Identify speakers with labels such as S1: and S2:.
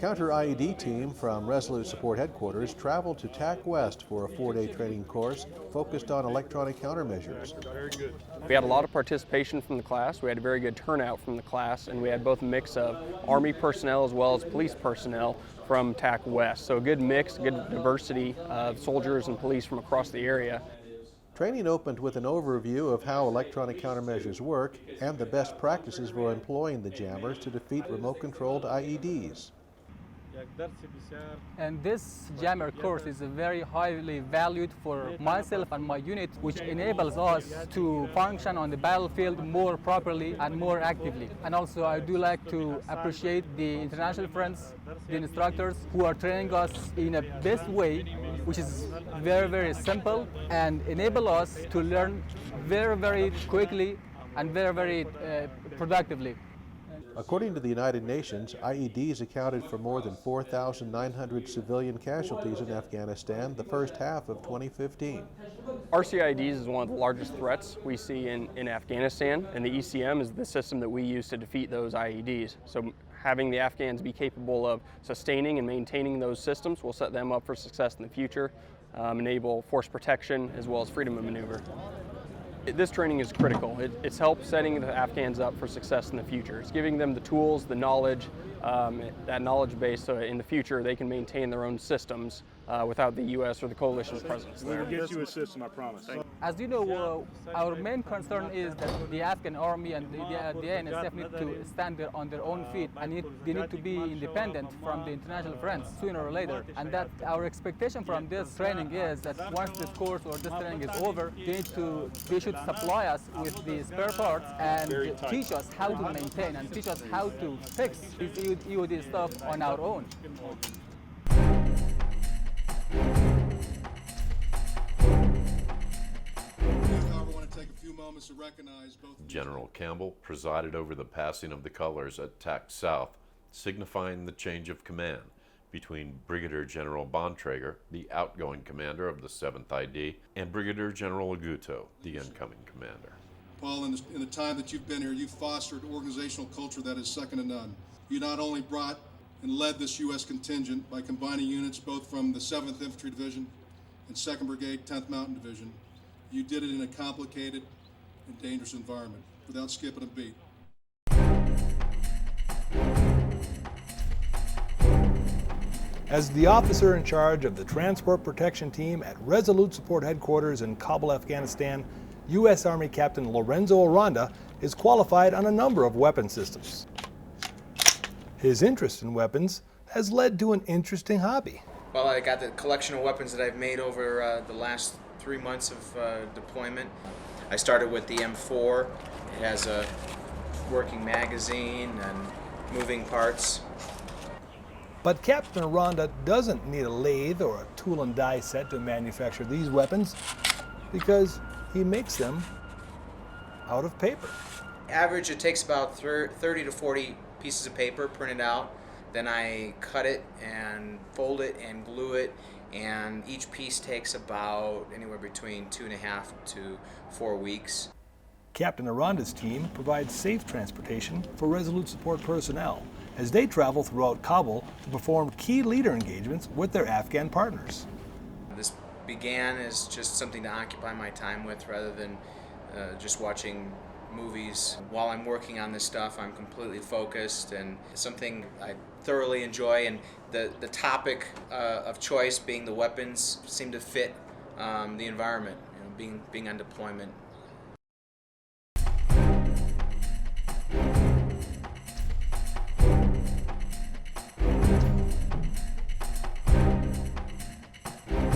S1: Counter IED team from Resolute Support headquarters traveled to TAAC West for a 4-day training course focused on electronic countermeasures.
S2: We had a lot of participation from the class, we had a very good turnout from the class, and we had both a mix of Army personnel as well as police personnel from TAAC West. So a good mix, good diversity of soldiers and police from across the area.
S1: Training opened with an overview of how electronic countermeasures work and the best practices for employing the jammers to defeat remote-controlled IEDs.
S3: And this jammer course is very highly valued for myself and my unit, which enables us to function on the battlefield more properly and more actively. And also I do like to appreciate the international friends, the instructors who are training us in a best way, which is very, very simple and enable us to learn very, very quickly and very, very productively.
S1: According to the United Nations, IEDs accounted for more than 4,900 civilian casualties in Afghanistan the first half of 2015.
S2: CIEDs is one of the largest threats we see in Afghanistan, and the ECM is the system that we use to defeat those IEDs. So having the Afghans be capable of sustaining and maintaining those systems will set them up for success in the future, enable force protection as well as freedom of maneuver. This training is critical. It's helped setting the Afghans up for success in the future. It's giving them the tools, the knowledge, that knowledge base so in the future they can maintain their own systems without the U.S. or the coalition's presence there.
S4: We'll get you a system, I promise.
S3: As you know, our main concern is that the Afghan army and the INSF need to stand on their own feet, and they need to be independent from the international friends sooner or later. And that our expectation from this training is that once this course or this training is over, they should supply us with the spare parts and teach us how to maintain and teach us how to fix this EOD stuff on our own.
S5: General Campbell presided over the passing of the colors at TAAC South, signifying the change of command between Brigadier General Bontrager, the outgoing commander of the 7th ID, and Brigadier General Aguto, the incoming commander.
S6: Paul, in the time that you've been here, you've fostered organizational culture that is second to none. You not only brought and led this U.S. contingent by combining units both from the 7th Infantry Division and 2nd Brigade, 10th Mountain Division. You did it in a complicated and dangerous environment without skipping a beat.
S7: As the officer in charge of the Transport Protection Team at Resolute Support Headquarters in Kabul, Afghanistan, U.S. Army Captain Lorenzo Aranda is qualified on a number of weapon systems. His interest in weapons has led to an interesting hobby.
S8: Well, I got the collection of weapons that I've made over the last 3 months of deployment. I started with the M4. It has a working magazine and moving parts.
S7: But Captain Aranda doesn't need a lathe or a tool and die set to manufacture these weapons because he makes them out of paper.
S8: Average, it takes about 30 to 40 pieces of paper printed out. Then I cut it and fold it and glue it, and each piece takes about anywhere between 2.5 to 4 weeks.
S7: Captain Aranda's team provides safe transportation for Resolute Support personnel as they travel throughout Kabul to perform key leader engagements with their Afghan partners.
S8: This began as just something to occupy my time with rather than just watching movies. While I'm working on this stuff, I'm completely focused, and it's something I thoroughly enjoy, and the topic of choice being the weapons seemed to fit the environment, being on deployment.